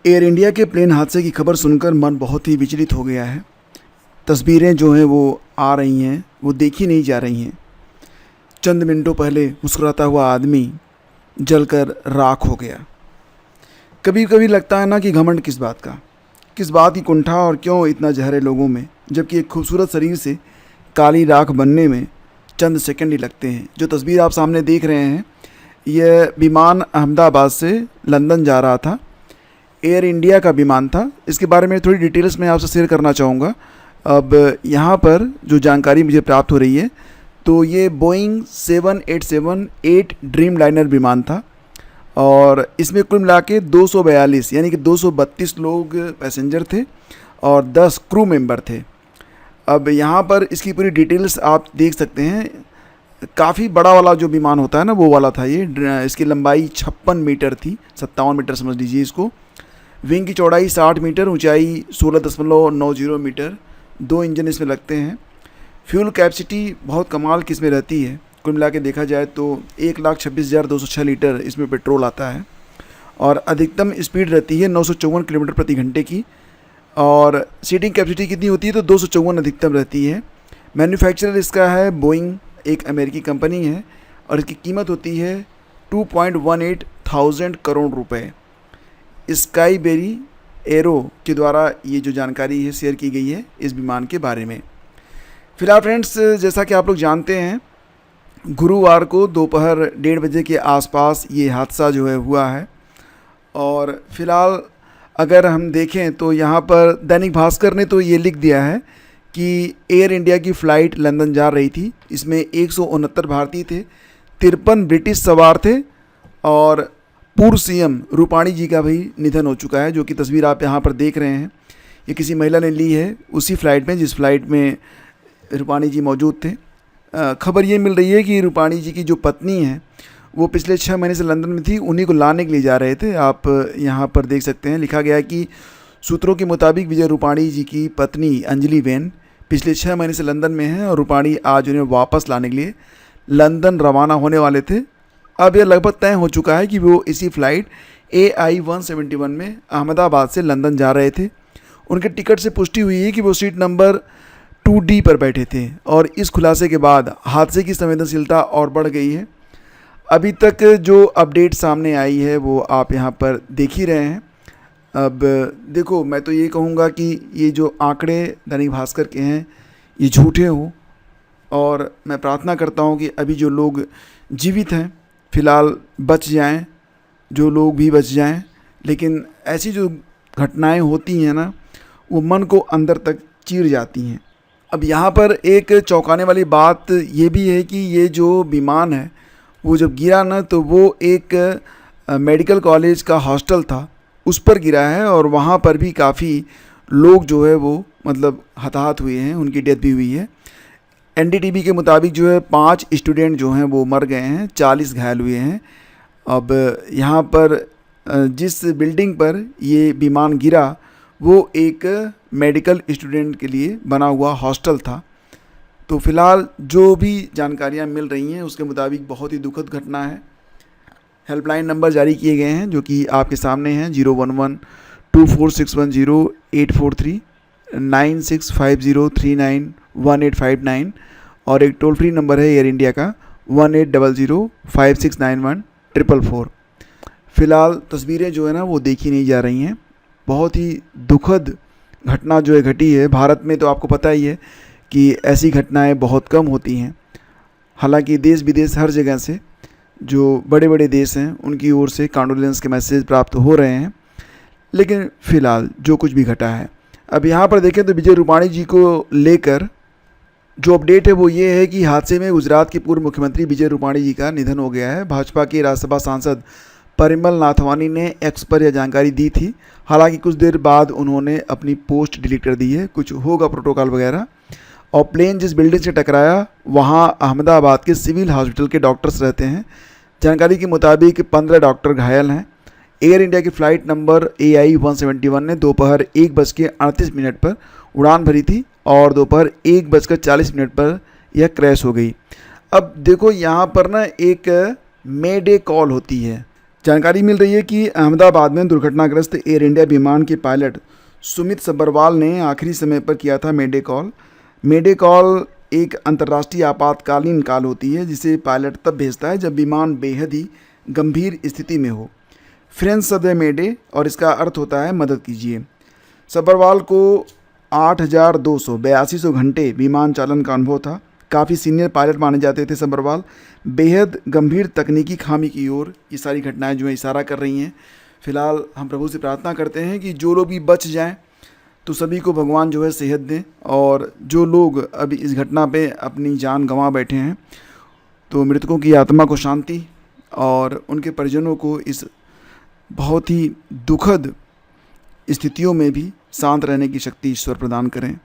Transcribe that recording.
Air India के plane हादसे की खबर सुनकर मन बहुत ही विचलित हो गया है। तस्वीरें जो हैं वो आ रही हैं, वो देखी नहीं जा रही हैं। चंद मिनटों पहले मुस्कुराता हुआ आदमी जलकर राख हो गया। कभी कभी लगता है ना कि घमंड किस बात की कुंठा और क्यों इतना जहर है लोगों में, जबकि एक खूबसूरत शरीर से काली राख बनने में चंद सेकंड ही लगते हैं। जो तस्वीर आप सामने देख रहे हैं, यह विमान अहमदाबाद से लंदन जा रहा था। एयर इंडिया का विमान था। इसके बारे में थोड़ी डिटेल्स मैं आपसे शेयर करना चाहूँगा। अब यहाँ पर जो जानकारी मुझे प्राप्त हो रही है, तो ये बोइंग 787-8 ड्रीम लाइनर विमान था और इसमें कुल मिला के 242 यानी कि 232 लोग पैसेंजर थे और 10 क्रू मेंबर थे। अब यहाँ पर इसकी पूरी डिटेल्स आप देख सकते हैं। काफ़ी बड़ा वाला जो विमान होता है ना, वो वाला था ये। इसकी लंबाई 56 मीटर थी, 57 मीटर समझ लीजिए इसको। विंग की चौड़ाई 60 मीटर, ऊंचाई 16.90 मीटर। 2 इंजन इसमें लगते हैं। फ्यूल कैपेसिटी बहुत कमाल की इसमें रहती है। कुल मिला के देखा जाए तो 1,26,206 लीटर इसमें पेट्रोल आता है और अधिकतम स्पीड रहती है 954 किलोमीटर प्रति घंटे की। और सीटिंग कैपेसिटी कितनी होती है, तो 254 अधिकतम रहती है। मैन्युफैक्चरर इसका है बोइंग, एक अमेरिकी कंपनी है और इसकी कीमत होती है 2.18 थाउजेंड करोड़ रुपए। स्काईबेरी एरो के द्वारा ये जो जानकारी है शेयर की गई है इस विमान के बारे में। फिलहाल फ्रेंड्स, जैसा कि आप लोग जानते हैं, गुरुवार को दोपहर 1:30 बजे के आसपास ये हादसा जो है हुआ है। और फिलहाल अगर हम देखें तो यहाँ पर दैनिक भास्कर ने तो ये लिख दिया है कि एयर इंडिया की फ़्लाइट लंदन जा रही थी। इसमें 169 भारतीय थे, 53 ब्रिटिश सवार थे और पूर्व सीएम रूपाणी जी का भी निधन हो चुका है, जो कि तस्वीर आप यहाँ पर देख रहे हैं। ये किसी महिला ने ली है उसी फ़्लाइट में जिस फ्लाइट में रूपाणी जी मौजूद थे। खबर ये मिल रही है कि रूपाणी जी की जो पत्नी है वो पिछले 6 महीने से लंदन में थी, उन्हीं को लाने के लिए जा रहे थे। आप यहाँ पर देख सकते हैं, लिखा गया है कि सूत्रों के मुताबिक विजय रूपाणी जी की पत्नी अंजलि वेन पिछले 6 महीने से लंदन में हैं और रूपाणी आज उन्हें वापस लाने के लिए लंदन रवाना होने वाले थे। अब यह लगभग तय हो चुका है कि वो इसी फ़्लाइट AI 171 में अहमदाबाद से लंदन जा रहे थे। उनके टिकट से पुष्टि हुई है कि वो सीट नंबर 2D पर बैठे थे और इस खुलासे के बाद हादसे की संवेदनशीलता और बढ़ गई है। अभी तक जो अपडेट सामने आई है वो आप यहाँ पर देख ही रहे हैं। अब देखो, मैं तो ये कहूँगा कि ये जो आंकड़े दैनिक भास्कर के हैं ये झूठे हों और मैं प्रार्थना करता हूँ कि अभी जो लोग जीवित हैं फ़िलहाल बच जाएं, जो लोग भी बच जाएं। लेकिन ऐसी जो घटनाएं होती हैं ना, वो मन को अंदर तक चीर जाती हैं। अब यहाँ पर एक चौंकाने वाली बात ये भी है कि ये जो विमान है वो जब गिरा ना, तो वो एक मेडिकल कॉलेज का हॉस्टल था, उस पर गिरा है और वहाँ पर भी काफ़ी लोग जो है वो मतलब हताहत हुए हैं, उनकी डेथ भी हुई है। NDTV के मुताबिक जो है 5 स्टूडेंट जो हैं वो मर गए हैं, 40 घायल हुए हैं। अब यहाँ पर जिस बिल्डिंग पर ये विमान गिरा वो एक मेडिकल स्टूडेंट के लिए बना हुआ हॉस्टल था। तो फ़िलहाल जो भी जानकारियाँ मिल रही हैं उसके मुताबिक बहुत ही दुखद घटना है। हेल्पलाइन नंबर जारी किए गए हैं जो कि आपके सामने हैं, 011-24610-843, 9650391859 और एक टोल फ्री नंबर है एयर इंडिया का 1800569144। फ़िलहाल तस्वीरें जो है ना वो देखी नहीं जा रही हैं। बहुत ही दुखद घटना जो है घटी है। भारत में तो आपको पता ही है कि ऐसी घटनाएं बहुत कम होती हैं। हालांकि देश विदेश हर जगह से जो बड़े बड़े देश हैं उनकी ओर से कॉन्डोलेंस के मैसेज प्राप्त हो रहे हैं। लेकिन फ़िलहाल जो कुछ भी घटा है, अब यहाँ पर देखें तो विजय रूपाणी जी को लेकर जो अपडेट है वो ये है कि हादसे में गुजरात के पूर्व मुख्यमंत्री विजय रूपाणी जी का निधन हो गया है। भाजपा के राज्यसभा सांसद परिमल नाथवानी ने एक्स पर यह जानकारी दी थी। हालांकि कुछ देर बाद उन्होंने अपनी पोस्ट डिलीट कर दी है, कुछ होगा प्रोटोकॉल वगैरह। और प्लेन जिस बिल्डिंग से टकराया वहां अहमदाबाद के सिविल हॉस्पिटल के डॉक्टर्स रहते हैं। जानकारी के मुताबिक 15 डॉक्टर घायल हैं। एयर इंडिया की फ़्लाइट नंबर AI 171 ने दोपहर 1:38 पर उड़ान भरी थी और दोपहर 1:40 पर यह क्रैश हो गई। अब देखो, यहाँ पर ना एक मे डे कॉल होती है जानकारी मिल रही है कि अहमदाबाद में दुर्घटनाग्रस्त एयर इंडिया विमान के पायलट सुमित सब्बरवाल ने आखिरी समय पर किया था मेडे कॉल। मेडे कॉल एक अंतर्राष्ट्रीय आपातकालीन कॉल होती है जिसे पायलट तब भेजता है जब विमान बेहद ही गंभीर स्थिति में हो। फ्रेंच शब्द है मेडे और इसका अर्थ होता है मदद कीजिए। सब्बरवाल को 8,282 घंटे विमान चालन का अनुभव था। काफ़ी सीनियर पायलट माने जाते थे सब्बरवाल। बेहद गंभीर तकनीकी खामी की ओर ये सारी घटनाएं जो है इशारा कर रही हैं। फ़िलहाल हम प्रभु से प्रार्थना करते हैं कि जो लोग भी बच जाएं तो सभी को भगवान जो है सेहत दें, और जो लोग अभी इस घटना पे अपनी जान गंवा बैठे हैं तो मृतकों की आत्मा को शांति और उनके परिजनों को इस बहुत ही दुखद स्थितियों में भी शांत रहने की शक्ति ईश्वर प्रदान करें।